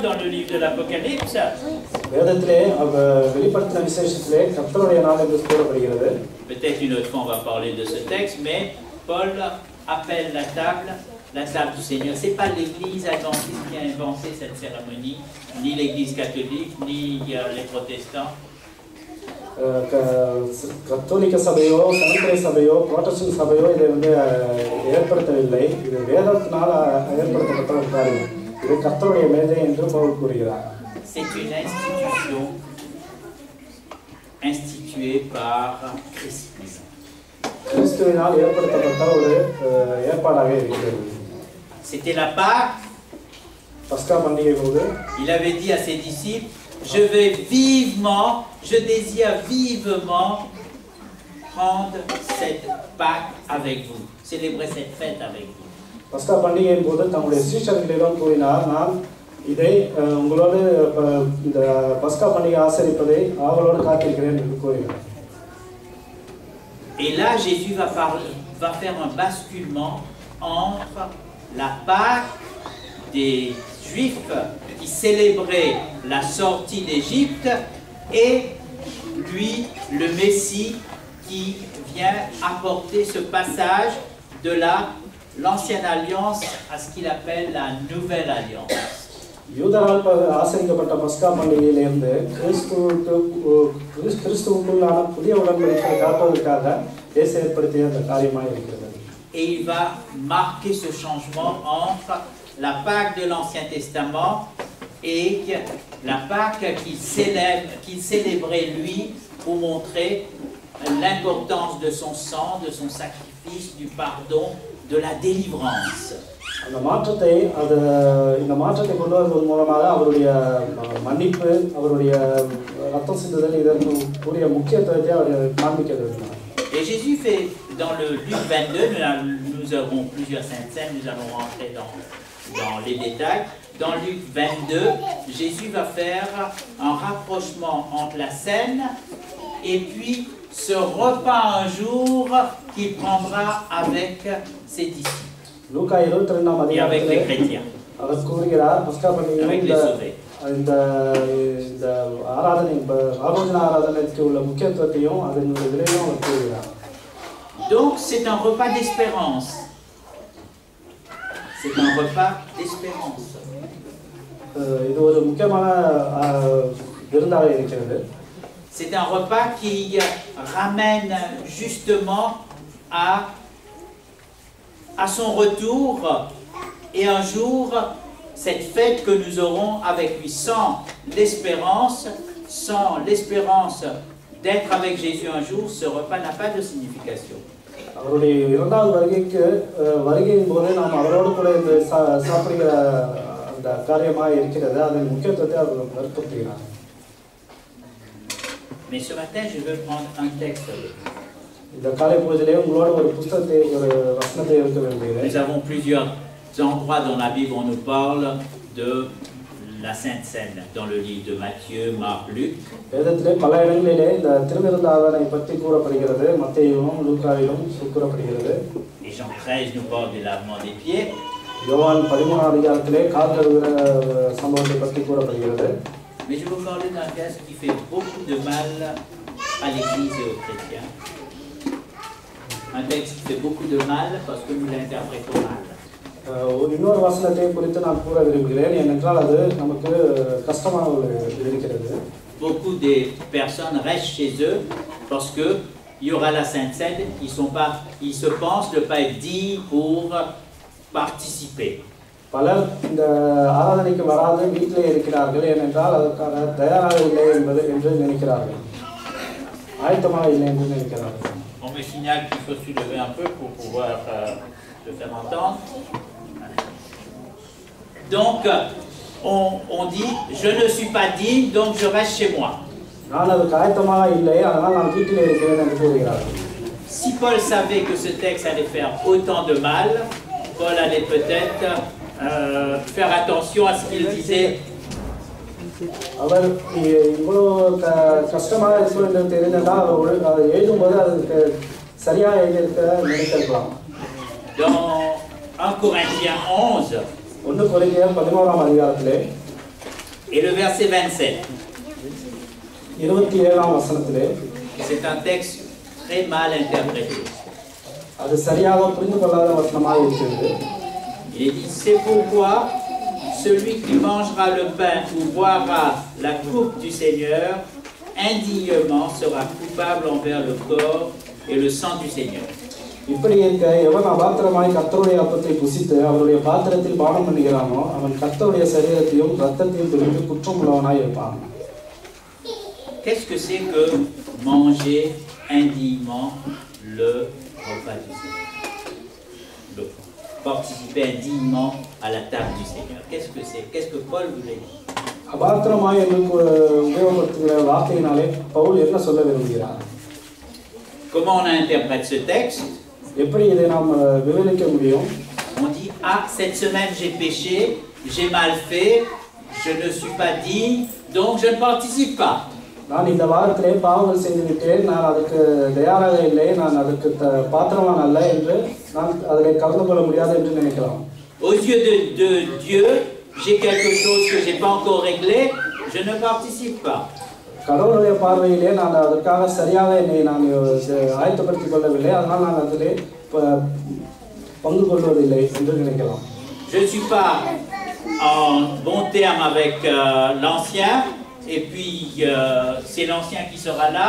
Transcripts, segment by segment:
dans le livre de l'Apocalypse. Peut-être une autre fois on va parler de ce texte, mais Paul appelle la table du Seigneur. Ce n'est pas l'Église adventiste qui a inventé cette cérémonie, ni l'Église catholique, ni les protestants. கத்தோலிக்க சபையோ சனிக்கிழமை சபையோ புரோட்டஸ்டன்ட் சபையோ இதை ஏற்படுத்தவில்லை. இது வேதத்தினால் ஏற்படுத்தப்பட்ட ஒரு காரியம். இது கர்த்தருடைய மேதை என்று பவுல் கூறுகிறார். C'est une institution instituée par Christ. கிறிஸ்துவினால் ஏற்படுத்தப்பட்ட ஒரு ஏற்பாடாக இருக்கிறது. C'était la Pâque. பஸ்கா பண்டிகை போது il avait dit à ses disciples, je désire vivement prendre cette Pâque avec vous, célébrer cette fête avec vous. பஸ்கா பண்டிகையின் போது தம்முடைய சீஷர்களிடம் கூறினார், நான் இதை உங்களோடு இந்த பஸ்கா பண்டிகை ஆசரிப்பதை ஆவலோடு காத்திருக்கிறேன் என்று கூறினார். Et là Jésus va faire un basculement entre la Pâque des Juifs qui célébraient la sortie d'Égypte et lui, le Messie, qui vient apporter ce passage de l'ancienne alliance à ce qu'il appelle la nouvelle alliance. யூதரால் ஆசரிக்கப்பட்ட பஸ்கா பண்டிகையிலிருந்து கிறிஸ்துவுக்குள்ளான புதிய உடன்படிக்கையை காப்பதற்காக இயேசு ஏற்படுத்திய அந்த காரியமாக இருக்கிறது. Et il va marquer ce changement entre la Pâque de l'Ancien Testament et la Pâque qu'il célébrait lui pour montrer l'importance de son sang, de son sacrifice, du pardon, de la délivrance. இந்த மாற்றத்தை கொண்டு வருவதன் மூலமாக அவருடைய மன்னிப்பு, அவருடைய ரத்தம் சிந்துதல் இதற்கு கூடிய முக்கியத்துவத்தை அவர் காண்பிக்க விரும்பினார். Et Jésus fait dans le Luc 22, nous avons plusieurs saintes scènes, nous allons rentrer dans les détails. Dans Luc 22, Jésus va faire un rapprochement entre la scène et puis ce repas un jour qu'il prendra avec ses disciples et avec les chrétiens, avec les sauvés. Donc c'est un repas d'espérance. C'est un repas d'espérance. C'est un repas qui ramène justement à son retour et un jour cette fête que nous aurons avec lui. Sans l'espérance d'être avec Jésus un jour, ce repas n'a pas de signification. அவருடைய இரண்டாவது வருகையின் போது நாம் அவரோடு கூட இந்த சாப்பிடுகிற அந்த காரியமாக இருக்கிறது. அதன் முக்கியத்துவத்தை அவர் வற்புறுத்துகிறார். Mais ce matin, je veux prendre un texte avec vous. இந்த காலை பொழுதிலே உங்களோட ஒரு புத்தகத்தை, ஒரு வசனத்தை எடுக்க விரும்புகிறேன். Nous avons plusieurs endroits dans la Bible où on nous parle de la Sainte Seine, dans le livre de Matthieu, Marc, Luc. வேதத்திலே பல இடங்களிலே இந்த திருவிருந்து ஆராதனை பற்றி கூறப்படுகிறது. மத்தேயுவிலும் லூக்காவிலும் கூறப்படுகிறது. Et Jean 13 nous parle du lavement des pieds. யோவான் 13 அதிகாரத்திலே கால் கழுவுகிற சம்பவத்தை பற்றி கூறப்படுகிறது. Mais je veux parler d'un texte qui fait beaucoup de mal à l'Église et aux chrétiens. Un texte qui fait beaucoup de mal parce que nous l'interprétons mal. இன்னொரு வசனத்தை குறித்து நான் கூற விரும்புகிறேன், ஏனென்றால் அது நமக்கு கஷ்டமாக இருக்கிறது. Beaucoup de personnes restent chez eux parce que il y aura la Sainte Seine, ils se pensent ne pas être dignes pour participer. பலர் இந்த ஆராதனைக்கு வராது வீட்டிலே இருக்கிறார்கள், ஏனென்றால் அதற்கான தயாராக இல்லை என்று நினைக்கிறார்கள், ஆயத்தமாக இல்லை என்று நினைக்கிறார்கள். On me signale qu'il faut se lever un peu pour pouvoir se faire entendre. Donc, on dit, je ne suis pas digne, donc je reste chez moi. Si Paul savait que ce texte allait faire autant de mal, Paul allait peut-être faire attention à ce qu'il disait. அவர் இவ்வளவு கஷ்டமாக இருக்கும் என்று தெரிந்தால் அவர் எழுதும்போது அதுக்கு சரியாக எழுதியிருக்க நினைத்திருக்கலாம். Dans 1 Corinthiens 11, 1 கொரிந்தியர் 11 அதிகாரத்திலே Et le verset 27. 27ஆம் வசனத்திலே C'est un texte très mal interprété. அது சரியாக புரிந்து கொள்ளாத வசனமாக இருக்கிறது. Il est dit, c'est pourquoi celui qui mangera le pain ou boira la coupe du Seigneur indignement sera coupable envers le corps et le sang du Seigneur. இப்படி இருக்க எவன் அபாத்திரமாய் கர்த்தருடைய அப்பத்தை புசித்து அவருடைய பாத்திரத்தில் பானம் பண்ணுகிறானோ அவன் கர்த்தருடைய சரீரத்தையும் இரத்தத்தையும் குறித்து குற்றம் உள்ளவனாய் இருப்பான். Qu'est-ce que c'est que manger indignement le repas du Seigneur? Le participer indignement à la table du Seigneur. Qu'est-ce que c'est? Qu'est-ce que Paul voulait dire? அபாத்திரமாய் என்று உபயோகப்படுத்துகிற வார்த்தையினாலே பவுல் என்ன சொல்ல விரும்புகிறார்? Comment on interprète ce texte? எப்படி இதை நாம் விவரிக்க முடியும்? On dit, ah, cette semaine j'ai péché, j'ai mal fait, je ne suis pas digne, donc je ne participe pas. நான் இந்த வாரத்திலே பாவங்கள் செய்துவிட்டேன், நான் அதுக்கு தயாராக இல்லை, நான் அதுக்கு பாத்திரவான் அல்ல என்று நான் அதில் கலந்து கொள்ள முடியாது என்று நினைக்கலாம். Aux yeux de Dieu, j'ai quelque chose que j'ai pas encore réglé, je ne participe pas. கடவுளுடைய பார்வையிலே நான் அதற்காக சரியாக என்னை நான் ஆயத்தப்படுத்திக் கொள்ளவில்லை, அதனால் நான் அதிலே பங்கு கொள்வதில்லை என்று நினைக்கலாம். Je ne suis pas en bon terme avec l'ancien, et puis c'est l'ancien qui sera là,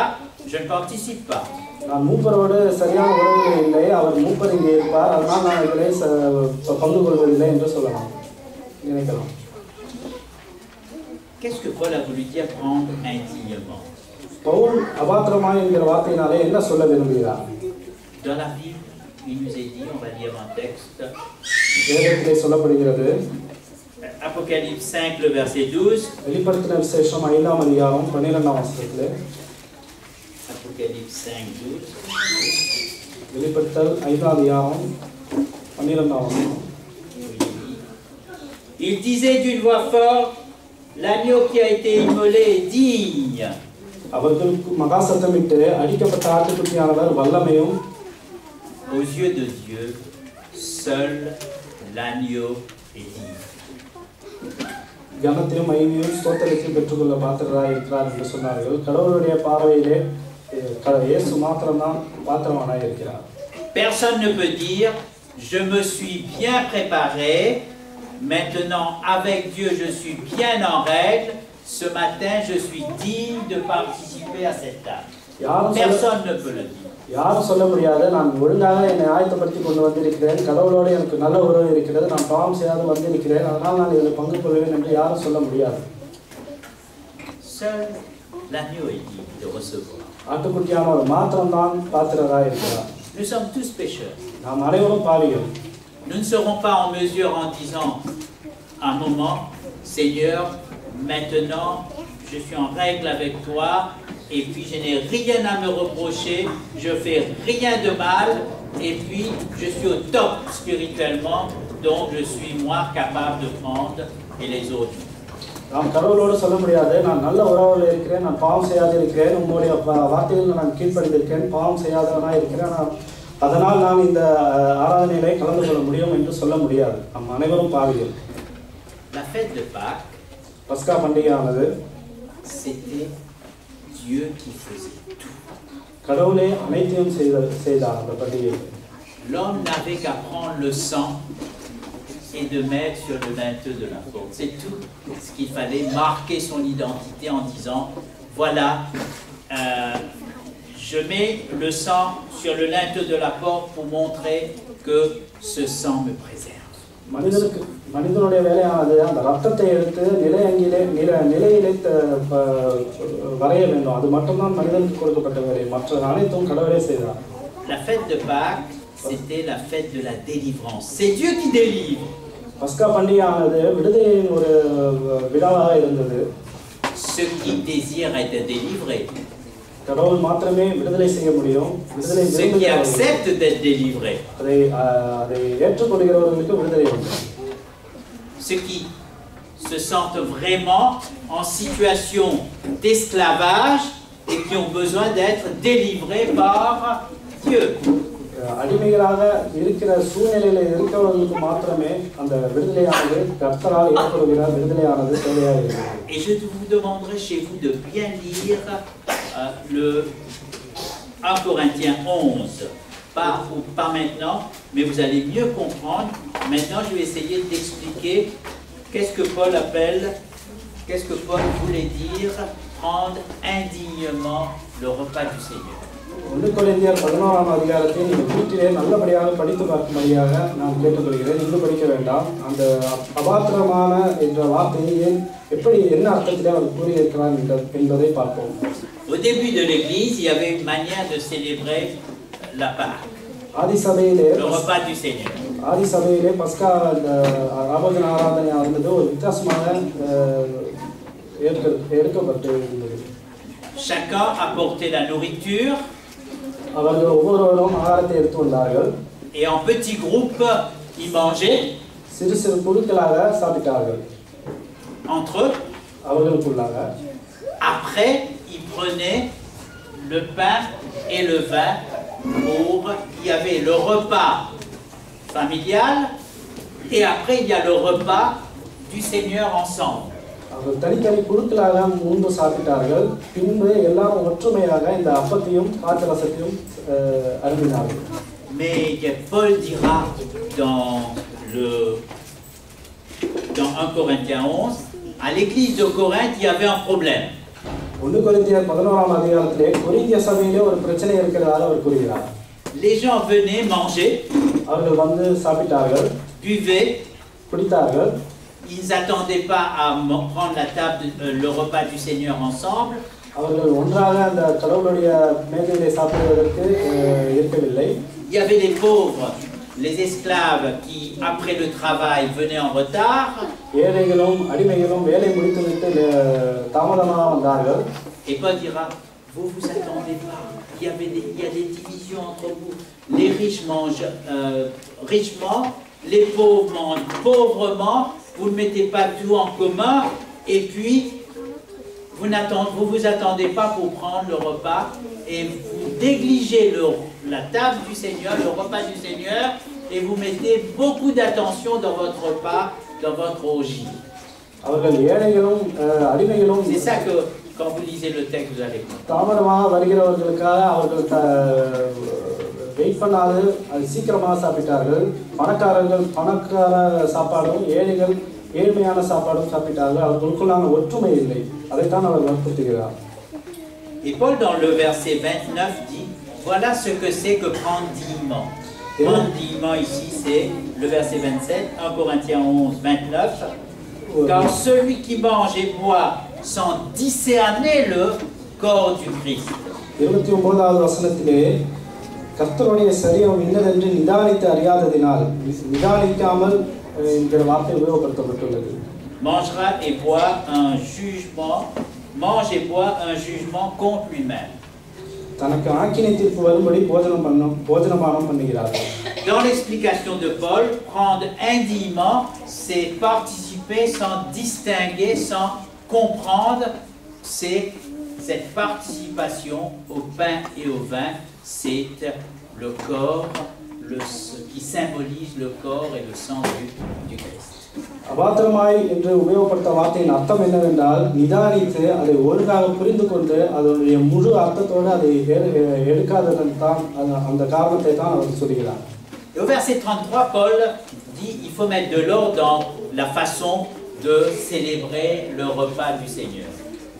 je ne participe pas. நான் மூப்பரோடு சரியான உறவுகள் இல்லை, அவர் மூப்பர் இங்கே இருப்பார், அதனால் நான் இதிலே பங்கு கொள்வதில்லை என்று சொல்லலாம், நினைக்கலாம். Qu'est-ce que Paul a voulu dire prendre indignement? Pavul அபாத்திரமாய் என்கிற வார்த்தையினாலே என்ன சொல்ல விரும்புகிறார்? Dans la Bible, il nous est dit, on va lire un texte. வேதத்திலே சொல்லப்படுகிறது. Apocalypse 5, le verset 12. வெளிப்படுத்தின விசேஷம் 5ஆம் அதிகாரம் 12ஆம் வசனத்திலே. Apocalypse 5, 12. வெளிப்படுத்தல் 5ஆம் அதிகாரம் 12ஆம் வசனம். Il disait d'une voix forte, l'agneau qui a été immolé est digne. அவர்களுக்கு மகா சத்தமிட்டு அடிக்கப்பட்ட ஆட்டுக்குட்டியானவர் வல்லமையும். Aux yeux de Dieu, seul l'agneau est digne. கனத்தையும் மகிமையும் ஸ்தோத்திரத்தையும் பெற்றுக்கொள்ள பாத்திரராய் இருக்கிறார் என்று சொன்னார்கள். கடவுளுடைய பார்வையிலே இயேசு மாத்திரம்தான் பாத்திரவானாய் இருக்கிறார். Personne ne peut dire je me suis bien préparé, maintenant avec Dieu je suis bien en règle, ce matin je suis digne de participer à cette table. Personne ne peut le dire. யாரும் சொல்ல முடியாது, நான் ஒழுங்காக என்னை ஆயத்தப்படுத்தி கொண்டு வந்திருக்கிறேன், கடவுளோடு எனக்கு நல்ல உறவு இருக்கிறது, நான் பாவம் செய்யாது வந்திருக்கிறேன், அதனால் நான் இதில் பங்கு கொள்வேன் என்று யாரும் சொல்ல முடியாது. Seul l'agneau est digne de recevoir. ஆட்டுக்குட்டியானவர் மாத்திரம்தான் பாத்திரராய் இருக்கிறார். Nous sommes tous pécheurs. நாம் அனைவரும் பாவிகள். Nous ne serons pas en mesure en disant un moment, Seigneur, maintenant je suis en règle avec toi et puis je n'ai rien à me reprocher, je fais rien de mal et puis je suis au top spirituellement, donc je suis moi capable de prendre et les autres. நாம் கடவுளோடு சொல்ல முடியாது, நான் நல்ல உறவில் இருக்கிறேன், நான் பாவம் செய்யாது இருக்கிறேன், உங்களுடைய வார்த்தையில் நான் கீழ்ப்படிந்திருக்கிறேன், பாவம் செய்யாதவனாக இருக்கிறேன், அதனால் நான் இந்த ஆராதனையிலே கலந்து கொள்ள முடியும் என்று சொல்ல முடியாது. நம் அனைவரும் பாவிகள். La fête de Pâques, பஸ்கா பண்டிகையானது c'était Dieu qui faisait tout. கடவுளே அனைத்தையும் செய்தார் அந்த பண்டிகையை. L'homme n'avait qu'à prendre le sang et de mettre sur le linteau de la porte. C'est tout ce qu'il fallait, marquer son identité en disant, voilà, je mets le sang sur le linteau de la porte pour montrer que ce sang me préserve. மனிதனுடைய வேலையானது அந்த ரத்தத்தை எடுத்து நிலையிலே வரைய வேண்டும். அது மட்டும்தான் மனிதனுக்கு கொடுக்கப்பட்ட வேலை, மற்ற அனைத்தும் கடவுளே செய்தார். La fête de Pâques, c'était la fête de la délivrance. C'est Dieu qui délivre. பஸ்கா பண்டிகையானது விடுதலையின் ஒரு விழாவாக இருந்தது. Ceux qui désirent être délivrés. கடவுள் மாத்திரமே விடுதலை செய்ய முடியும். விடுதலை Ceux qui acceptent d'être délivrés. அதை ஏற்றுக்கொள்கிறவர்களுக்கு விடுதலை உண்டு. Ceux qui se sentent vraiment en situation d'esclavage et qui ont besoin d'être délivrés par Dieu. அடிமைகளாக இருக்கிற சூழ்நிலையில இருக்கிறவர்களுக்கு மாத்திரமே அந்த விடுதலையானது கர்த்தரால் ஏற்படுகிற விடுதலையானது தேவையாக இருக்கிறது. Et je vous demanderai chez vous de bien lire le 1 Corinthiens 11. Pas maintenant, mais vous allez mieux comprendre. Maintenant, je vais essayer d'expliquer qu'est-ce que Paul voulait dire prendre indignement le repas du Seigneur. 1 கொரிந்தியர் 11ஆம் அதிகாரத்தை நீங்கள் வீட்டிலே நல்லபடியாக படித்து பார்க்கும்படியாக நான் கேட்டுக்கொள்கிறேன். இங்கு படிக்க வேண்டாம். அந்த அபாத்திரமான என்ற வார்த்தையை எப்படி என்ன அர்த்தத்திலே அவர் கூறியிருக்கிறார் என்பதை பார்ப்போம். Au début de l'Église, il y avait une manière de célébrer la Pâque, le repas du Seigneur. ஆதி சபையிலே பஸ்கா ராபோஜன ஆராதனை ஆனது ஒரு வித்தியாசமாக எடுக்கப்பட்டு இருந்தது. Chacun apportait la nourriture. அவர்கள் ஒவ்வொருவரும் ஆகாரத்தை எடுத்து வந்தார்கள். Et en petits groupes, ils mangeaient. சிறு சிறு குழுக்களாக சாப்பிட்டார்கள். Entre eux. அவர்களுக்குள்ளாக. Après, ils prenaient le pain et le vin pour. Il y avait le repas familial et après il y a le repas du Seigneur ensemble. அவர்கள் தனித்தனி குழுக்களாக முன்பு சாப்பிட்டார்கள். பின்பு எல்லாரும் ஒற்றுமையாக இந்த அப்பத்தையும் காய்ச்சரசத்தையும் அருந்தினார்கள். Mais Paul dira dans 1 Corinthiens 11, à l'église de Corinthe, il y avait un problème. 1 கொரிந்தியர் 11ஆம் அதிகாரத்திலே கொரிந்திய சபையிலே ஒரு பிரச்சனை இருக்கிறதாக அவர் கூறுகிறார். Les gens venaient manger, அவர்கள் வந்து சாப்பிட்டார்கள், buvaient, குடித்தார்கள். Ils n'attendaient pas à prendre la table, le repas du Seigneur ensemble. அவர்கள் ஒன்றாக அந்த கடவுளுடைய மேஜையிலே சாப்பிடுவதற்கு இருக்கவில்லை. Il y avait les pauvres, les esclaves qui, après le travail, venaient en retard. ஏழைகளும் அடிமைகளும் வேலை முடித்துவிட்டு தாமதமாக வந்தார்கள். Et Paul dira, vous vous attendez pas. Il y a des divisions entre vous. Les riches mangent richement, les pauvres mangent pauvrement. Vous ne mettez pas tout en commun, et puis vous vous attendez pas pour prendre le repas, et vous négligez la table du Seigneur, le repas du Seigneur, et vous mettez beaucoup d'attention dans votre repas, dans votre orgie. C'est ça que, quand vous lisez le texte, vous allez wait பண்ணாது அது சீக்கிரமாக சாப்பிட்டார்கள். பணக்காரர்கள் பணக்கார சாப்பாடும் ஏழைகள் ஏழ்மையான சாப்பாடும் சாப்பிட்டார்கள். அவர்களுக்குள்ளான ஒற்றுமை இல்லை. அதைத்தான் அவர் வற்புறுத்துகிறார். Et Paul dans le verset 29 dit, voilà ce que c'est que prendre dignement. Prendre dignement ici c'est le verset 27, 1 Corinthiens 11, 29. Car celui qui mange et boit sans discerner le corps du Christ. 29வது வசனத்திலே கர்த்தருடைய சரீரம் இன்னதென்று நிதானித்து அறியாததினால் நிதானிக்காமல் என்கிற வார்த்தை உபயோகப்படுத்தப்பட்டுள்ளது. Mangera et boit un jugement, mange et boit un jugement contre lui-même. தனக்கு ஆக்கினை தீர்ப்பு வரும்படி போஜனபானம் பண்ணுகிறார்கள். Dans l'explication de Paul, prendre indûment, c'est participer sans distinguer, sans comprendre, c'est cette participation au pain et au vin. C'est le corps qui symbolise le corps et le sang du Christ. அபாத்திரமாய் என்று உபயோகப்படுத்த வார்த்தையின் அர்த்தம் என்னவென்றால் நிதானித்து அதை ஒழுங்காக புரிந்து கொண்டு அதனுடைய முழு அர்த்தத்தோடு அதை எடுக்காததன் தான் அந்த காரணத்தை தான் அவர் சொல்கிறார். Au verset 33, Paul dit il faut mettre de l'ordre dans la façon de célébrer le repas du Seigneur.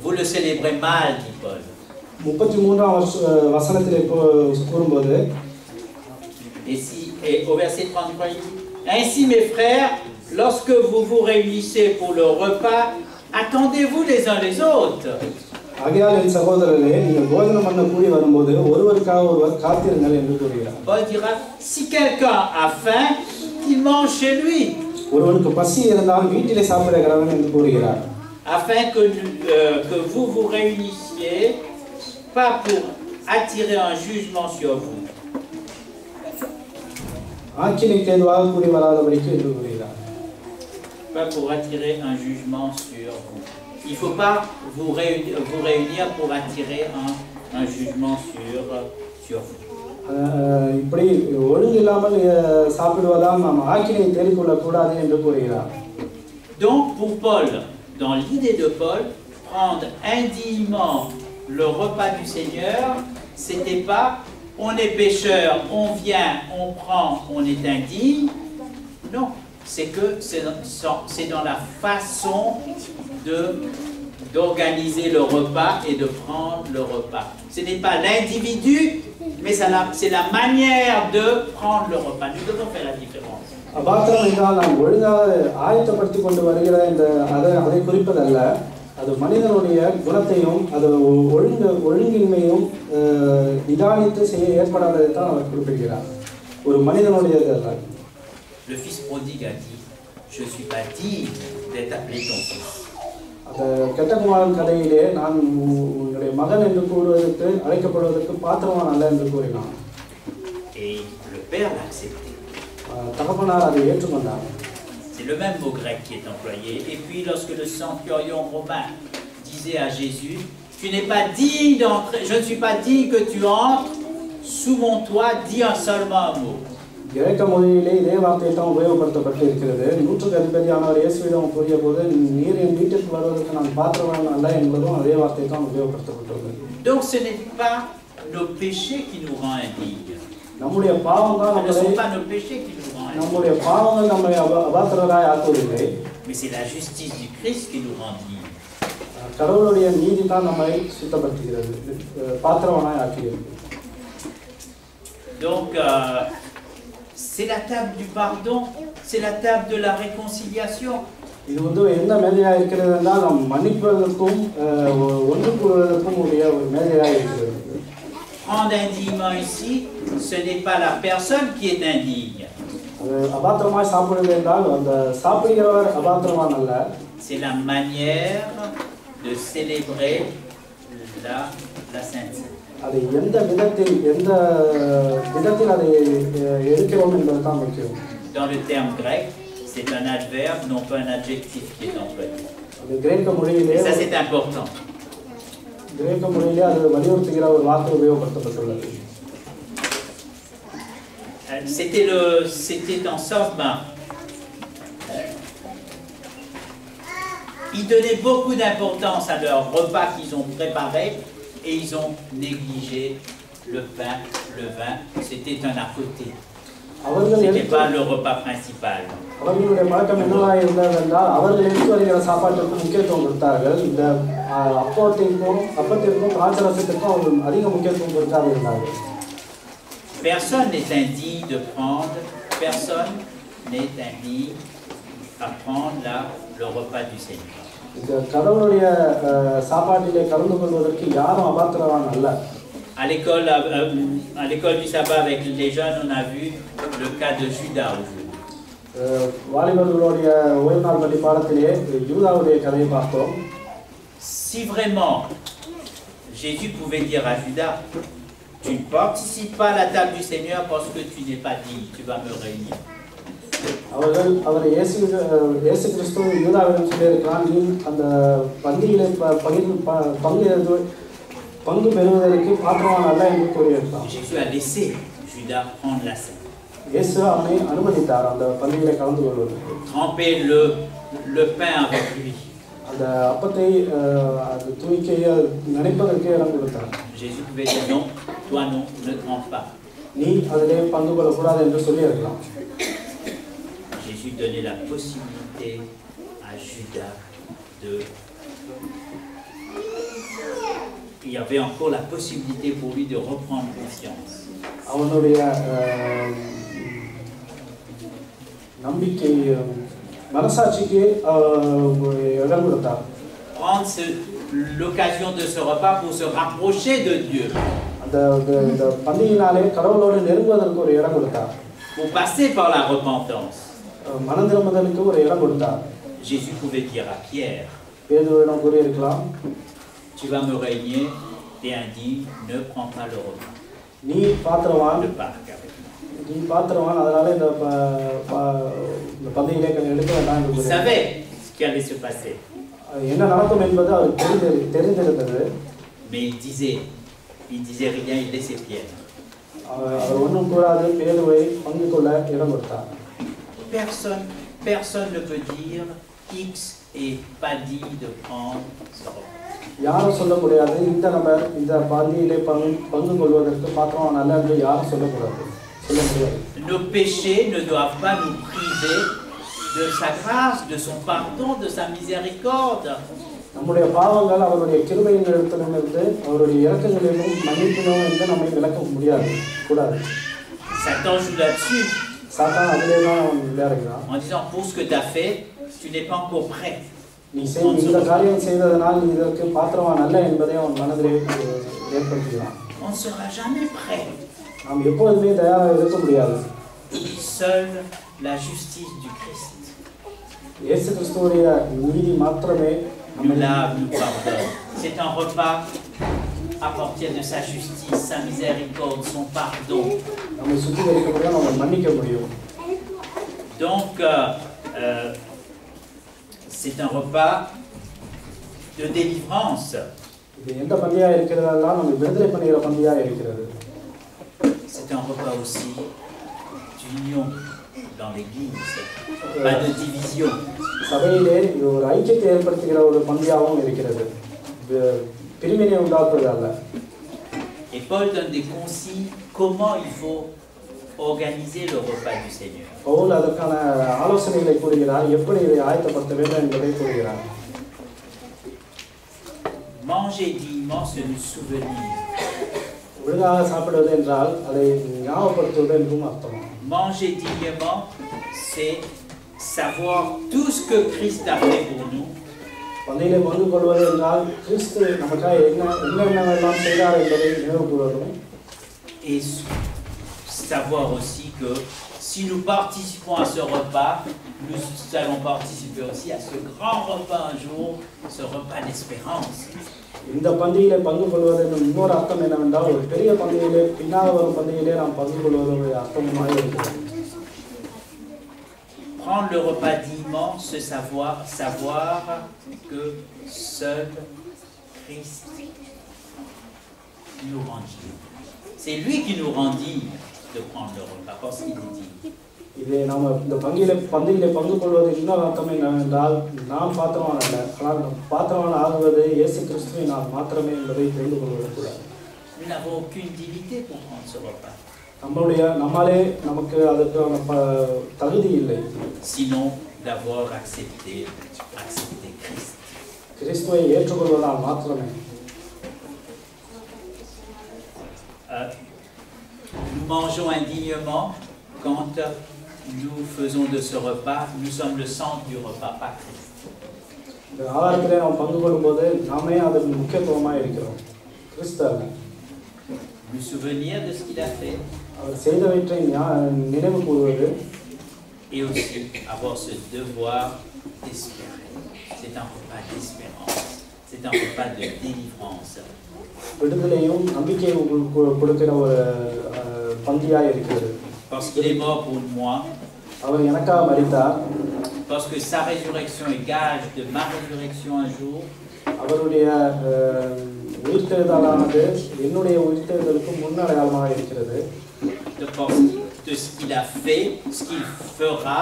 Vous le célébrez mal, dit Paul. 33ஆம் வசனத்திலே கூறும்போது et au verset 33 il dit ainsi mes frères lorsque vous vous réunissez pour le repas attendez-vous les uns les autres. ஆகையால் என் சகோதரரே நீங்கள் போஜனம் பண்ண கூடி வரும்போது ஒருவருக்காக ஒருவர் காத்திருங்கள் என்று கூறுகிறார். Paul dira si quelqu'un a faim qu'il mange chez lui. ஒருவனுக்கு பசி இருந்தால் வீட்டிலே சாப்பிட கடவன் என்று கூறுகிறார். Afin que vous vous réunissiez pas pour attirer un jugement sur vous. ஆக்கினைக்கு ஏதுவாக கூடி வராதபடிக்கு என்று கூறுகிறார். Pas pour attirer un jugement sur vous. Il ne faut pas vous réunir pour attirer un jugement sur vous. இப்படி ஒழுங்கு இல்லாமல் சாப்பிடுவதால் நாம் ஆக்கினை தேடிக்கொள்ளக்கூடாது என்று கூறுகிறார். Donc pour Paul, dans l'idée de Paul, prendre indignement le repas du Seigneur, c'était pas on est pécheur, on vient, on prend, on est indigne. Non, c'est que c'est dans la façon d'organiser le repas et de prendre le repas. Ce n'est pas l'individu, mais c'est la manière de prendre le repas. Nous devons faire la différence. அபாத்திரம் என்றால் நாம் ஒழுங்காக ஆயத்தப்படுத்தி கொண்டு வருகிற அதை குறிப்பதல்ல, அது மனிதனுடைய குணத்தையும் அது ஒழுங்கின்மையும் நிதானித்து செய்ய ஏற்படாததை தான் அவர் குறிப்பிடுகிறார். ஒரு மனிதனுடைய Le fils prodigue a dit, je suis pas digne d'être appelé ton fils. அந்த கெட்டகுமாரன் கதையிலே நான் உங்களுடைய மகன் என்று கூறுவதற்கு அழைக்கப்படுவதற்கு பாத்திரவான் அல்ல என்று கூறினான். Et le père l'a accepté. தகப்பனார் அதை ஏற்றுக்கொண்டார். C'est le même mot grec qui est employé. Et puis lorsque le centurion romain disait à Jésus, tu n'es pas digne d'entrer, je ne suis pas digne que tu entres sous mon toit, dis seulement un mot. கிரேக்க மொழியிலே இதே வார்த்தை தான் உபயோகப்படுத்தப்பட்டு இருக்கிறது. நூற்றுக்கு அதிபதியானவர் இயேசுவிடம் கூறிய போது நீர் என் வீட்டிற்கு வருவதற்கு நான் பாத்திரவான் அல்ல என்பதும் அதே வார்த்தை தான் உபயோகப்படுத்தப்பட்டுள்ளது. Donc ce n'est pas nos péchés qui nous rend indignes. நம்முடைய பாவம் தான் நம்முடைய பாவங்கள் நம்மை அபாத்திரராய் ஆக்குவதில்லை. Mais c'est la justice du Christ qui nous rend dignes. கடவுளுடைய நீதி தான் நம்மை சுத்தப்படுத்துகிறது, பாத்திரவானாய் ஆக்குகிறது. Donc c'est la table du pardon, c'est la table de la réconciliation. இது என்ன மேஜையாக இருக்கிறது என்றால் நம் மன்னிப்பதற்கும் ஒன்று கூடுவதற்கும் உடைய ஒரு மேஜையாக இருக்கிறது. Prendre indignement ici, ce n'est pas la personne qui est indigne. அபாத்திரமாய் சாப்பிடுவது என்றால் அந்த சாப்பிடுகிறவர் அபாத்திரவான் அல்ல. C'est la manière de célébrer la Sainte Seine. அதை எந்த விதத்தில் அதை எடுக்கிறோம் என்பது தான் முக்கியம். Dans le terme grec, c'est un adverbe, non pas un adjectif qui est employé. அது கிரேக்க மொழியிலே ça c'est important. கிரேக்க மொழியிலே அது வலியுறுத்துகிற ஒரு வார்த்தை உபயோகப்படுத்தப்பட்டுள்ளது. C'était en sorte, ils donnaient beaucoup d'importance à leur repas qu'ils ont préparé et ils ont négligé le pain, le vin. C'était un à côté. Ce n'était pas le repas principal. அவர்களுடைய பழக்கம் என்னவாக இருந்தது என்றால் அவர்கள் எடுத்து வருகிற சாப்பாட்டுக்கு முக்கியத்துவம் கொடுத்தார்கள். இந்த அப்பத்திற்கும் திராட்சரசத்திற்கும் அவர்கள் அதிக முக்கியத்துவம் கொடுக்காது இருந்தார்கள். Personne n'est indigne de prendre, personne n'est indigne à prendre le repas du Seigneur. இந்த கடவுளுடைய சாப்பாட்டிலே கலந்து கொள்வதற்கு யாரும் அபாத்திரவான் அல்ல. À l'école du sabbat avec les jeunes, on a vu le cas de Judas aujourd'hui. வாலிபர்களுடைய ஓய்வு நாள் பள்ளி பாடத்திலே யூதாவுடைய கதையை பார்த்தோம். Si vraiment Jésus pouvait dire à Judas, tu ne participes pas à la table du Seigneur parce que tu n'es pas digne, tu vas me réunir. அவர் இயேசு கிறிஸ்து யூதாவிடம் சொல்லியிருக்கிறான், நீ அந்த பந்தியிலே பங்கு பெறுவதற்கு பாத்திரவான் அல்ல என்று கூறியிருக்கிறான். Jésus a laissé Judas prendre la scène. இயேசு அவனை அனுமதித்தார் அந்த பந்தியிலே கலந்து கொள்வதற்கு. Tremper le pain avec lui. அந்த அப்பத்தை தூய்க்கையை நினைப்பதற்கு இடம் கொடுத்தார். Jésus pouvait dire non, toi non, ne trempe pas. நீ அதிலே பங்கு கொள்ளக்கூடாது என்று சொல்லியிருக்கலாம். Jésus donnait la possibilité à Judas il y avait encore la possibilité pour lui de reprendre conscience. அவனுடைய நம்பிக்கை மனசாட்சிக்கு இடம் கொடுத்தார். Prendre l'occasion de ce repas pour se rapprocher de Dieu. அந்த பந்தியினாலே கடவுளோடு நெருங்குவதற்கு ஒரு இடம் கொடுத்தார். Pour passer par la repentance. மனம் திரும்புதலுக்கு ஒரு இடம் கொடுத்தார். Jésus pouvait dire à Pierre, பேதுருவிடம் கூறியிருக்கலாம், tu vas me régner, t'es indigne, ne prends pas le repas. நீ பாத்திரவான், நீ பாத்திரவான், அதனால இந்த பந்தியிலே எடுக்க வேண்டாம் என்று il savait ce qui allait se passer. என்ன நடக்கும் என்பது அவருக்கு தெரிந்திருந்தது. Mais il disait rien, il laissait Pierre. அவர் ஒன்றும் கூடாது பேதுவை பங்கு கொள்ள இடம் கொடுத்தார். Personne ne peut dire X est pas digne de prendre ce repas. யாரும் சொல்ல முடியாது இந்த நபர் இந்த பந்தியிலே பங்கு கொள்வதற்கு பாத்திரம் நல்ல என்று யாரும் சொல்ல முடியாது. Nos péchés ne doivent pas nous priver de sa grâce, de son pardon, de sa miséricorde. நம்முடைய பாவங்கள் அவருடைய கிருபையின் இடத்திலிருந்து அவருடைய இரக்கங்களிலும் மன்னிப்பிலும் என்று நம்மை விலக்க முடியாது கூடாது. Satan joue là-dessus. சாத்தான் அதிலே தான் அவன் விளையாடுகிறான். En disant pour ce que tu as fait, tu n'es pas encore prêt. நீ இந்த காரியம் செய்ததனால் நீ இதற்கு பாத்திரமா நல்ல என்பதை அவன் மனதிலே ஏற்படுத்துகிறான். On ne sera jamais prêt. நாம் எப்போதுமே தயாராக இருக்க முடியாது. Seule la justice du Christ இயேசு கிறிஸ்துவுடைய நீதி மாத்திரமே nous lave, nous pardonne. C'est un repas à partir de sa justice, sa miséricorde, son pardon. நம்மை சுத்திகரிக்க முடியும், நம்மை மன்னிக்க முடியும். Donc c'est un repas de délivrance. இது எந்த பந்தியா இருக்கிறதெல்லாம் நம்ம விடுதலை பண்ணுகிற பந்தியா இருக்கிறது. C'est un repas aussi d'union dans l'église, pas de division. சபையிலே இது ஒரு ஐக்கியத்தை ஏற்படுத்துகிற ஒரு பந்தியாகவும் இருக்கிறது. பிரிவினை உண்டாக்குவது அல்ல. Et Paul donne des consignes comment il faut organiser le repas du Seigneur. Pavul அதற்கான ஆலோசனைகளை கூறுகிறார், எப்படி இதை ஆயத்தப்படுத்த வேண்டும் என்பதை கூறுகிறார். Manger dignement, c'est nous souvenir. ஒழுங்காக சாப்பிடுவது என்றால் அதை ஞாபகப்படுத்துவது என்றும் அர்த்தம். Manger dignement, c'est savoir tout ce que Christ a fait pour nous. பந்தியிலே பங்கு கொள்வது என்றால் கிறிஸ்து நமக்காக என்னென்னவெல்லாம் செய்தார் என்பதை நினைவு கூறுவதும். Et savoir aussi que si nous participons à ce repas, nous allons participer aussi à ce grand repas un jour, ce repas d'espérance. இந்த பந்தியிலே பங்கு கொள்வது இன்னொரு அர்த்தம் என்னவென்றால் ஒரு பெரிய பந்தியிலே பின்னால் வரும் பந்தியிலே நாம் பங்கு கொள்வது அர்த்தமாக இருக்கிறது. Prendre le repas dignement, se savoir que seul Christ nous rend digne. C'est lui qui nous rend digne de prendre le repas, parce qu'il est digne. இதை நாம் இந்த பந்தியிலே பங்கு கொள்வது இன்னொரு அர்த்தம் என்னவென்றால் நாம் பாத்திரவான் அல்ல, ஆனால் பாத்திரவான் ஆகுவது இயேசு கிறிஸ்துவினால் மாத்திரமே என்பதை தெரிந்து கொள்வது கூட. Nous n'avons aucune dignité pour prendre ce repas. நம்மாலே நமக்கு அதுக்கான தகுதி இல்லை. Sinon d'avoir accepté Christ. கிறிஸ்துவை ஏற்றுக்கொள்வதால் மாத்திரமே. Nous mangeons indignement quand nous faisons de ce repas, nous sommes le centre du repas, pas Christ. இந்த ஆகாரத்திலே நாம் பங்கு கொள்ளும்போது நாமே அதற்கு முக்கியத்துவமாக இருக்கிறோம், கிறிஸ்து அல்ல. Nous souvenir de ce qu'il a fait. அவர் செய்தவற்றை நினைவு கூறுவது. Et aussi avoir ce devoir d'espérer. C'est un repas d'espérance. C'est un repas de délivrance. விடுதலையும் நம்பிக்கையும் கொடுக்கிற ஒரு பந்தியாக இருக்கிறது. Parce qu'il est mort pour moi. அவர் எனக்காக மரித்தார். Parce que sa résurrection est gage de ma résurrection un jour. அவருடைய உயிர்த்தெழுதலானது என்னுடைய உயிர்த்தெழுதலுக்கு முன்னடையாளமாக இருக்கிறது. De ce qu'il a fait, ce qu'il fera,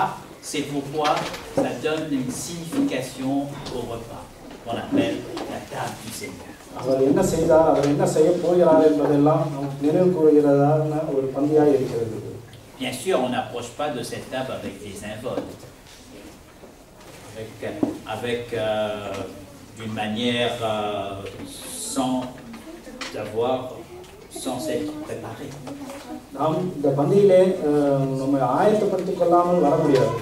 c'est pourquoi ça donne une signification au repas qu'on appelle la table du Seigneur. அவர் என்ன செய்தார், அவர் என்ன செய்ய போகிறார் என்பதெல்லாம் நினைவு கூறுகிறதான ஒரு பந்தியாக இருக்கிறது. Bien sûr, on n'approche pas de cette table avec des invoques, d'une manière sans s'être préparé. நாம் இந்த பந்தியிலே நம்ம ஆயத்தப்படுத்திக் கொள்ளாமல் வர முடியாது.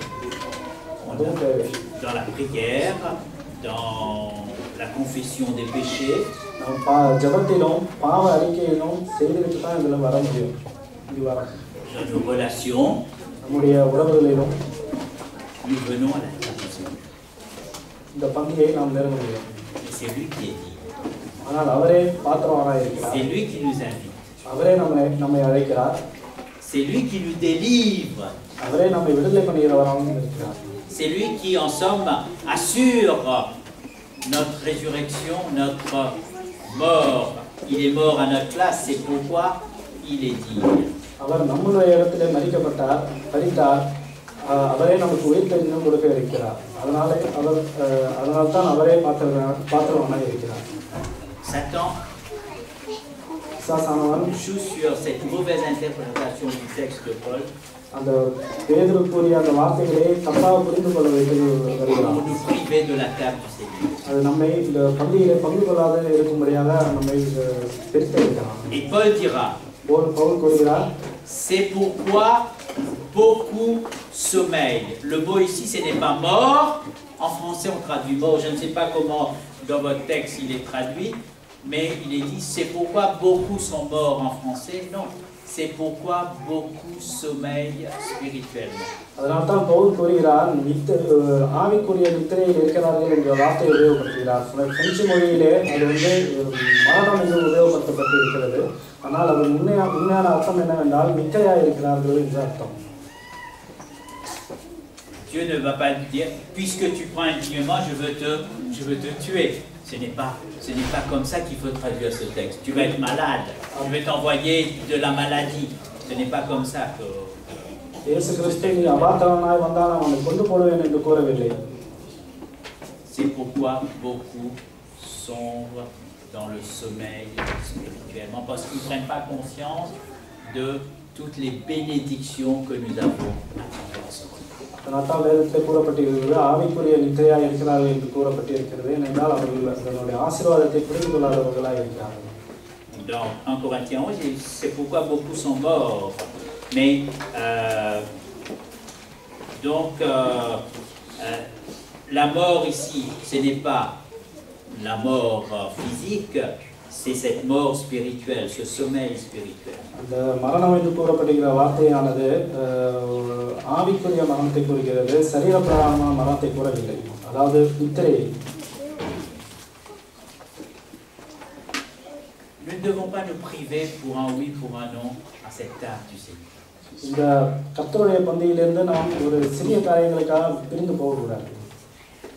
Dans la prière, dans la confession des péchés, ஜெபத்திலும் பாவ அறிக்கையிலும் செய்துவிட்டு தான் இதில் வர முடியும். dans nos relations, நம்முடைய உறவுகளிலும் nous venons à la table. இந்த பந்தியை நாம் நெருங்க முடியும். C'est lui qui est dit. ஆனால் அவரே பாத்திரவானாக இருக்கிறார். C'est lui qui nous invite. அவரே நம்மை அழைக்கிறார். C'est lui qui nous délivre. அவரே நம்மை விடுதலை பண்ணுகிறவராகவும் இருக்கிறார். C'est lui qui, en somme, assure notre résurrection, notre mort. Il est mort à notre place, c'est pourquoi il est dit. அவர் நம்முடைய இடத்திலே மரிக்கப்பட்டார், மரித்தார், அவரே நமக்கு உயிர்த்தெழுதலும் கொடுக்க இருக்கிறார். அதனால்தான் அவரே பாத்திரவானாய் இருக்கிறார். Satan joue sur cette mauvaise interprétation du texte de Paul. அந்த பேதுரு கூறிய அந்த வார்த்தைகளை தப்பாக புரிந்து கொள்ள வைத்து வருகிறார். Nous priver de la table du Seigneur. அது நம்மை இந்த பந்தியிலே பங்கு கொள்ளாத இருக்கும்படியாக நம்மை பிரித்து வைக்கிறார். Et Paul dira, பவுல் கூறுகிறார், c'est pourquoi beaucoup sommeillent. Le mot ici, ce n'est pas mort. En français, on traduit mort. Je ne sais pas comment dans votre texte il est traduit, mais il est dit, c'est pourquoi beaucoup sont morts en français. Non, c'est pourquoi beaucoup sommeillent spirituellement. அதனால்தான் பவுல் கூறுகிறார், ஆவிக்குரிய நித்திரையில் இருக்கிறார்கள் என்ற வார்த்தையை உபயோகப்படுத்துகிறார். பிரெஞ்சு மொழியிலே அது மரணம் என்று உபயோகப்படுத்தப்பட்டு இருக்கிறது. ஆனால் அது உண்மையான அர்த்தம் என்னவென்றால் நித்திரையா இருக்கிறார்கள் என்ற அர்த்தம். Dieu ne va pas dire, puisque tu prends indignement, je veux te tuer. Ce n'est pas comme ça qu'il faut traduire ce texte. Tu vas être malade, je vais t'envoyer de la maladie. Ce n'est pas comme ça que... C'est pourquoi beaucoup sombrent dans le sommeil spirituellement, parce qu'ils ne prennent pas conscience de toutes les bénédictions que nous avons à travers ce monde. அதனால்தான் வேதத்தில் கூறப்பட்டிருக்கிறது, ஆவிக்குரிய நித்திரையாக இருக்கிறார்கள் என்று கூறப்பட்டிருக்கிறது. ஏனென்றால் அவர்கள் தன்னுடைய ஆசீர்வாதத்தை புரிந்து கொள்ளாதவர்களாக இருக்கிறார்கள். Dans 1 Corinthiens 11, c'est pourquoi beaucoup sont morts. Mais la mort ici, ce n'est pas la mort physique, c'est cette mort spirituelle, ce sommeil spirituel. அந்த மரணம் என்று கூறப்படுகிற வார்த்தையானது ஆவிக்குரிய மரணத்தை கூறுகிறது, சரீரப்பிரகாரமான மரணத்தை கூறவில்லை. அதாவது நித்திரை. Nous ne devons pas nous priver pour un oui, pour un non à cette table du Seigneur. இந்த கர்த்தருடைய பந்தியிலிருந்து நாம் ஒரு சிறிய காரியங்களுக்காக பிரிந்து போகக்கூடாது.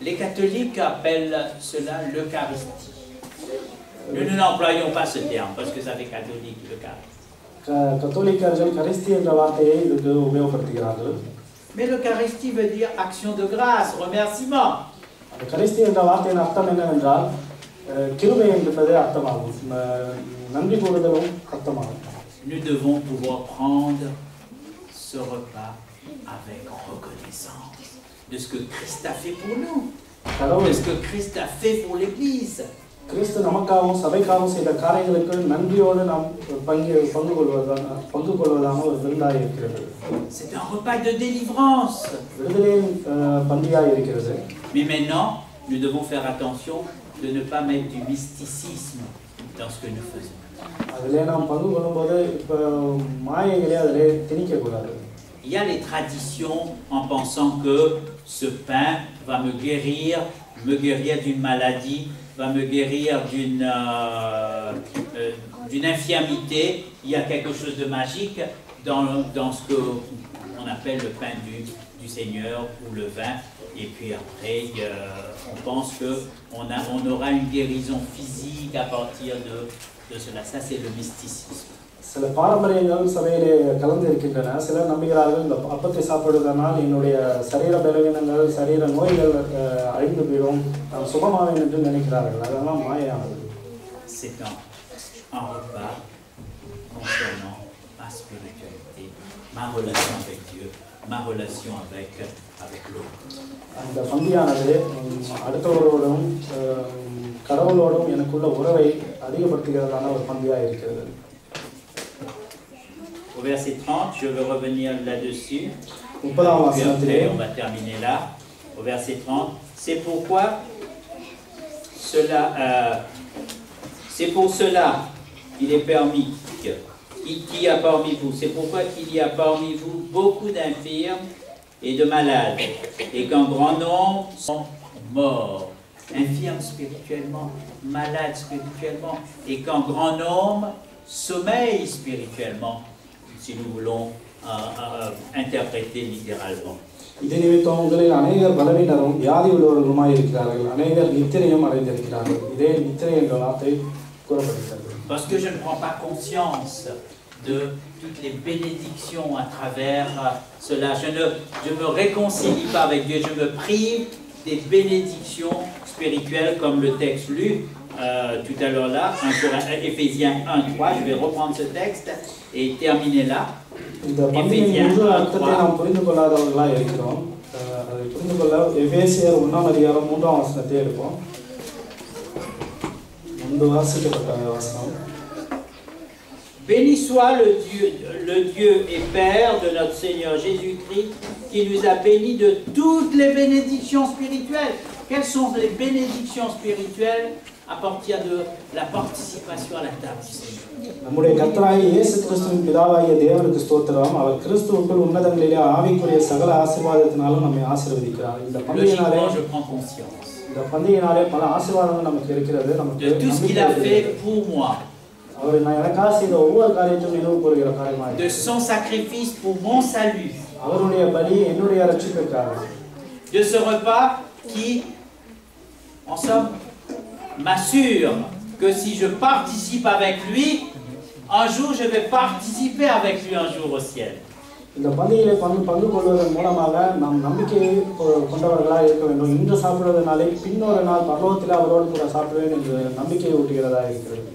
Les catholiques appellent cela l'Eucharistie. Nous n'employons pas ce terme parce que ça fait catholique, l'Eucharistie. கத்தோலிக்கர்கள் கரிஸ்தி என்ற வார்த்தையை இதுக்கு உபயோகப்படுத்துகிறார்கள். Mais l'Eucharistie veut dire action de grâce, remerciement. கரிஸ்தி என்ற வார்த்தையின் அர்த்தம் என்னவென்றால் கிருபை என்பது அர்த்தமாகும், நன்றி கூறுதலும் அர்த்தமாகும். Nous devons pouvoir prendre ce repas avec reconnaissance de ce que Christ a fait pour nous, de ce que Christ a fait pour l'Église. கிறிஸ்து நமக்காகவும் சபைக்காகவும் செய்த காரியங்களுக்கு நன்றியோடு நாம் பங்கு கொள்வதான ஒரு விருந்தாக இருக்கிறது. C'est un repas de délivrance. விடுதலையின் பந்தியாக இருக்கிறது. Mais maintenant, nous devons faire attention de ne pas mettre du mysticisme dans ce que nous faisons. அதிலே நாம் பங்கு கொள்ளும்போது இப்போ மாயைகளே அதிலே திணிக்கக்கூடாது. Il y a les traditions en pensant que ce pain va me guérir d'une maladie, va me guérir d'une infirmité. Il y a quelque chose de magique dans ce qu'on appelle le pain du Seigneur ou le vin. Et puis après, on pense qu'on aura une guérison physique à partir de cela. Ça, c'est le mysticisme. சில பாரம்பரியங்கள் சபையிலே கலந்து இருக்கின்றன. சிலர் நம்புகிறார்கள் இந்த அப்பத்தை சாப்பிடுவதனால் என்னுடைய சரீர பலவீனங்கள், சரீர நோய்கள் அழிந்து போயிடும், நான் சுகமாவேன் என்று நினைக்கிறார்கள். அதெல்லாம் மாயானது. C'est un repas concernant ma spiritualité, ma relation avec Dieu, ma relation avec l'autre. அந்த பந்தியானது அடுத்தவரோடும் கடவுளோடும் எனக்குள்ள உறவை அதிகப்படுத்துகிறதான ஒரு பந்தியாக இருக்கிறது. Au verset 30, je veux revenir là-dessus. Puis après, on va terminer là. Au verset 30, c'est pour cela qu'il est permis, qui a parmi vous. C'est pourquoi qu'il y a parmi vous beaucoup d'infirmes et de malades, et qu'un grand nombre sont morts, infirmes spirituellement, malades spirituellement, et qu'un grand nombre sommeillent spirituellement, si nous voulons interpréter littéralement. இதே நிமித்தம் உங்களில் அநேகர் பலவீனரும் வியாதி உள்ளவர்களுமாய் இருக்கிறார்கள், அநேகர் நித்திரையும் அடைந்திருக்கிறார்கள். இதே நித்திரை என்ற வார்த்தை கூறப்படுகிறது. Parce que je ne prends pas conscience de toutes les bénédictions à travers cela. Je me réconcilie pas avec Dieu, je me prive des bénédictions spirituelles comme le texte lu tout à l'heure là, Éphésiens 1:3. Je vais reprendre ce texte et terminer là. Éphésiens 1:3. எபேசியர் 1ஆம் அதிகாரம் 3ஆம் வசனத்தை எடுப்போம். முன்பு வாசிக்கப்பட்ட வசனம். Béni soit le Dieu et Père de notre Seigneur Jésus-Christ, qui nous a bénis de toutes les bénédictions spirituelles. Quelles sont les bénédictions spirituelles à partir de la participation à la table du Seigneur? நம்முடைய கர்த்தராகிய இயேசு கிறிஸ்துவின் பிதாவாகிய தேவனுக்கு ஸ்தோத்திரம். அவர் கிறிஸ்துவுக்குள் உன்னதங்களிலே ஆவிக்குரிய சகல ஆசீர்வாதத்தினாலும் நம்மை ஆசீர்வதிக்கிறார். இந்த பந்தியினாலே பல ஆசீர்வாதங்கள் நமக்கு இருக்கிறது. நமக்கு அவர் எனக்காக செய்த ஒவ்வொரு காரியத்தையும் நினைவு கூறுகிற காரியமாக de son sacrifice pour mon salut. அவருடைய பலி என்னுடைய ரட்சிப்புக்காக. De ce repas qui, en somme, m'assure que si je participe avec lui, un jour je vais participer avec lui un jour au ciel. இந்த பந்தியிலே பங்கு கொள்வதன் மூலமாக நாம் நம்பிக்கையை கொண்டவர்களாக இருக்க வேண்டும். இன்று சாப்பிடுவதனாலே பின்னொரு நாள் பரலோகத்தில் அவரோடு கூட சாப்பிடுவேன் என்று நம்பிக்கையை ஊட்டுகிறதா இருக்கிறது.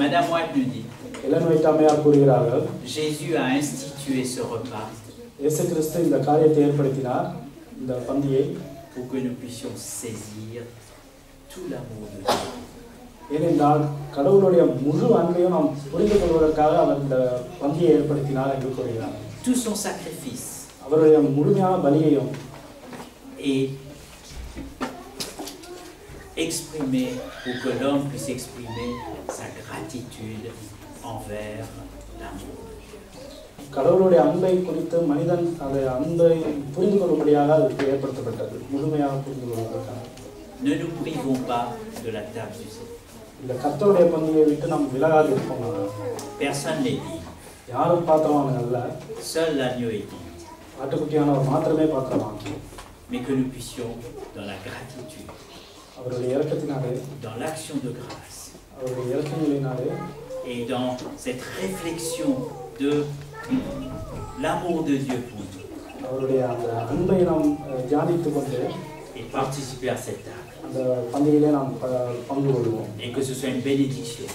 Madame White nous dit, Elon white அம்மையார் கூறுகிறார்கள், Jésus a institué ce repas. இயேசு கிறிஸ்து இந்த காரியத்தை ஏற்படுத்தினார், இந்த பந்தியை, pour que nous puissions saisir tout l'amour de Dieu. ஏனென்றால் கடவுளுடைய முழு அன்பையும் நாம் புரிந்து கொள்வதற்காக அவர் இந்த பந்தியை ஏற்படுத்தினார் என்று கூறுகிறார். Tout son sacrifice. அவருடைய முழுமையான பலியையும் et exprimer pour que l'homme puisse exprimer sa gratitude envers l'amour de Dieu. கடவுளுடைய அன்பை குறித்து மனிதன் அதை அன்பை புரிந்து கொள்ளும்படியாக அது ஏற்படுத்தப்பட்டது, முழுமையாக புரிந்து கொள்வதற்காக. Ne nous privons pas de la table du Seigneur. இந்த கர்த்தருடைய பந்தியை விட்டு நாம் விலகாது இருப்போம். Personne n'est dit. யாரும் பாத்திரவான் அல்ல. Seul l'agneau est dit. ஆட்டுக்குட்டியானவர் மாத்திரமே பாத்திரவான். Mais que nous puissions dans la gratitude. அவருடைய இரக்கத்தினாலே, dans l'action de grâce. அவருடைய இரக்கங்களினாலே, et dans cette réflexion de l'amour de Dieu pour nous. அவருடைய அந்த அன்பை நாம் தியானித்துக் கொண்டு et participer à cette table. அந்த பந்தியிலே நாம் பங்கு கொள்வோம். Et que ce soit une bénédiction.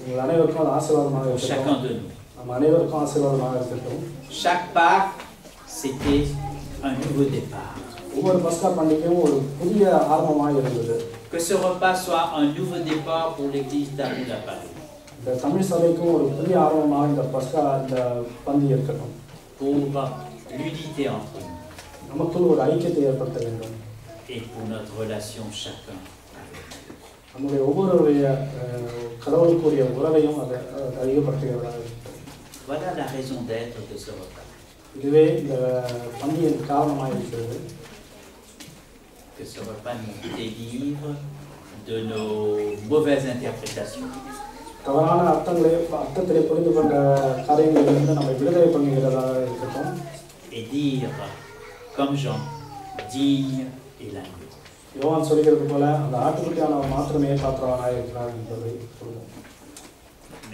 உங்கள் அனைவருக்கும் அது ஆசீர்வாதமாக இருக்கட்டும். Chacun de nous. நம்ம அனைவருக்கும் ஆசீர்வாதமாக இருக்கட்டும். Chaque Pâques, c'était un nouveau départ. ஒவ்வொரு பஸ்கா பண்டிகையும் ஒரு புதிய ஆரம்பமாக இருந்தது. Que ce repas soit un nouveau départ pour l'église d'Amoula-Paris. இந்த தமிழ் சபைக்கும் ஒரு புதிய ஆரம்பமாக இந்த பஸ்கா இந்த பந்தி இருக்கட்டும். Pour l'unité entre nous. நமக்குள் ஒரு ஐக்கியத்தை ஏற்படுத்த வேண்டும். Et pour notre relation chacun. நம்முடைய ஒவ்வொருவருடைய கடவுளுக்குரிய உறவையும் அதை அதிகப்படுத்துகிறதாக. Voilà la raison d'être de ce repas. இதுவே இந்த பந்தியின் காரணமாக இருக்கிறது. Que ce repas nous délivre de nos mauvaises interprétations. தவறான அர்த்தத்திலே புரிந்து கொண்ட காரியங்களிலிருந்து நம்மை விடுதலை பண்ணுகிறதாக இருக்கட்டும். Et dire comme Jean, digne et l'agneau. யோவான் சொல்கிறது போல அந்த ஆட்டுக்குட்டியானவர் மாத்திரமே பாத்திரவானாக இருக்கிறார் என்பதை சொல்லுவோம்.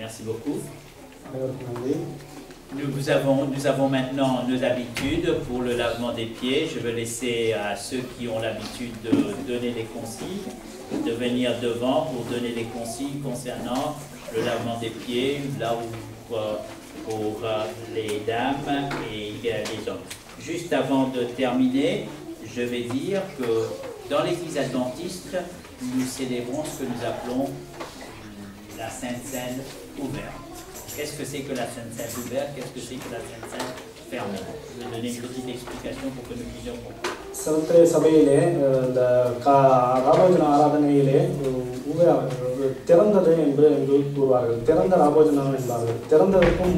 Merci beaucoup. அனைவருக்கும் நன்றி. Nous avons maintenant nos habitudes pour le lavement des pieds. Je vais laisser à ceux qui ont l'habitude de donner les consignes, de venir devant pour donner les consignes concernant le lavement des pieds, là où pour les dames et les hommes. Juste avant de terminer, je vais dire que dans l'Église adventiste, nous célébrons ce que nous appelons la Sainte Seine ouverte. Qu'est-ce que c'est que la Sainte Seine ouverte? Qu'est-ce que c'est que la Sainte Seine fermée? Je vais donner une petite explication pour que nous puissions comprendre. செவத்திரை சபையிலே இந்த ராபோஜன ஆராதனையிலே திறந்தது என்று கூறுவார்கள். திறந்த ராபோஜனம் என்பார்கள். திறந்ததுக்கும்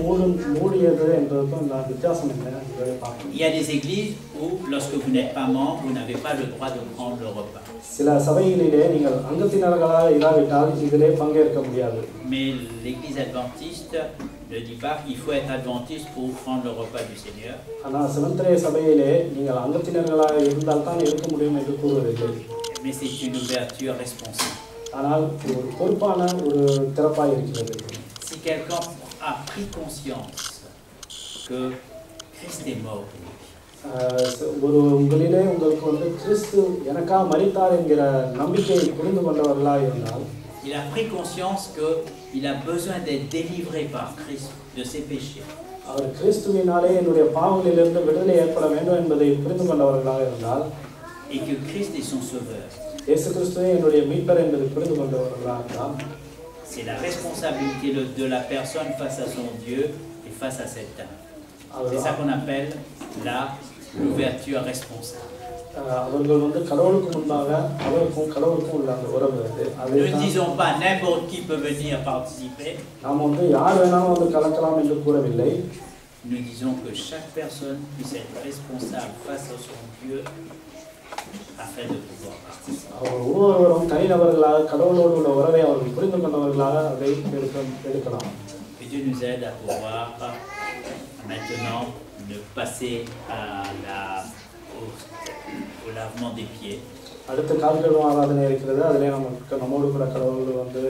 மூடியது என்பதற்கும் இந்த வித்தியாசம் என்ன என்பதை பார்க்கணும். Il y a des églises où, lorsque vous n'êtes pas membre, vous n'avez pas le droit de prendre le repas. சில சபைகளிலே நீங்கள் அங்கத்தினர்களாக இராவிட்டால் இதிலே பங்கேற்க முடியாது. Mais l'Église adventiste ne dit pas qu'il faut être adventiste pour prendre le repas du Seigneur. ஆனால் செவத்திரை சபையிலே நீங்கள் அங்கத்தினர்களாக இருந்தால் தான் இருக்க முடியும் என்று கூறுவதில்லை. Mais c'est une ouverture responsive. ஆனால் ஒரு பொறுப்பான ஒரு திறப்பாக இருக்கிறது. Si quelqu'un a pris conscience que Christ est mort pour lui. ஒரு உங்களிலே உங்களுக்கு வந்து கிறிஸ்து எனக்காக மரித்தார் என்கிற நம்பிக்கையை புரிந்து கொண்டவர்களாக இருந்தால் il a pris conscience qu'il a besoin d'être délivré par Christ de ses péchés. அவர் கிறிஸ்துவினாலே என்னுடைய பாவங்களிலிருந்து விடுதலை ஏற்பட வேண்டும் என்பதை புரிந்து கொண்டவர்களாக இருந்தால் et que Christ est son sauveur. இயேசு கிறிஸ்துவே என்னுடைய மீட்பர் என்பதை புரிந்து கொண்டவர்களாக இருந்தால் c'est la responsabilité de la personne face à son Dieu et face à cette âme. C'est ça qu'on appelle l'ouverture responsable. அவர்கள் வந்து கடவுளுக்கு முன்பாக அவருக்கும் கடவுளுக்கும் உள்ள அந்த உறவு அது. Ne disons pas n'importe qui peut venir participer. நாம் வந்து யார் வேணாலும் வந்து கலக்கலாம் என்று கூறவில்லை. Nous disons que chaque personne puisse être responsable face à son Dieu afin de pouvoir participer. ஒவ்வொருவரும் தனிநபர்களாக கடவுளோடு உள்ள உறவை அவர்கள் புரிந்து கொண்டவர்களாக அதை எடுக்கலாம். Et Dieu nous aide à pouvoir maintenant de passer au lavement des pieds. அடுத்த கால்களும் ஆராதனை இருக்கிறது. அதிலே நம்மோடு கூட கடவுள் வந்து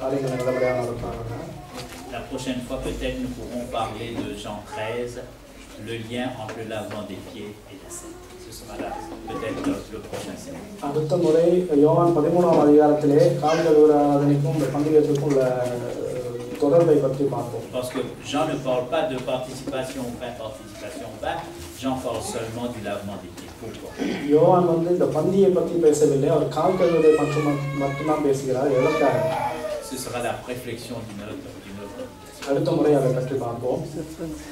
காரியங்களை நல்லபடியாக நடத்துவாங்க. La prochaine fois peut-être nous pourrons parler de Jean 13, le lien entre le lavement des pieds et la scène. Ce sera là peut-être le prochain sermon. அடுத்த முறை யோவான் 13ஆம் அதிகாரத்திலே கால்கள் ஆராதனைக்கும் பண்டிகைக்கும் உள்ள தொடர்பை பற்றி பார்ப்போம். Parce que Jean ne parle pas de participation au pain, participation au pain. Jean parle seulement du lavement des pieds. Pourquoi? யோவான் வந்து இந்த பந்தியை பற்றி பேசவில்லை. அவர் கால் கழுவுவதை மட்டும்தான் பேசுகிறார். எதற்காக? Ce sera la réflexion d'une autre. அடுத்த முறை அதை பற்றி பார்ப்போம்.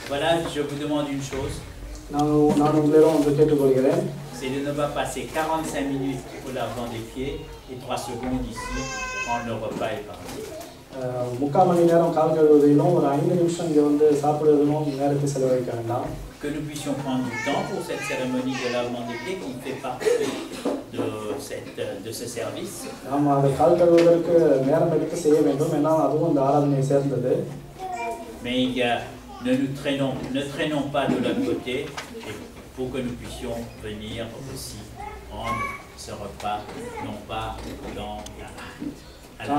Voilà, je vous demande une chose. நான் உங்களிடம் ஒன்று கேட்டுக்கொள்கிறேன். C'est de ne pas passer 45 minutes au lavement des pieds et 3 secondes ici quand le repas est parti. 3/4 மணி நேரம் கால் கழுவுவதிலும் ஒரு 5 நிமிஷம் இங்கே வந்து சாப்பிடுவதிலும் நேரத்தை செலவழிக்க வேண்டாம். Que nous puissions prendre du temps pour cette cérémonie de lavement des pieds qui fait partie de ce service. நாம் அதை கால் கழுவுவதற்கு நேரம் எடுத்து செய்ய வேண்டும். ஏன்னா அதுவும் அந்த ஆராதனையை சேர்ந்தது. Mais ne traînons pas de l'autre côté et pour que nous puissions venir aussi prendre ce repas, non pas dans la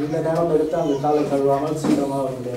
இந்த நேரம் எடுத்து அந்த காலை கழுவாமல் சீக்கிரமாக வந்து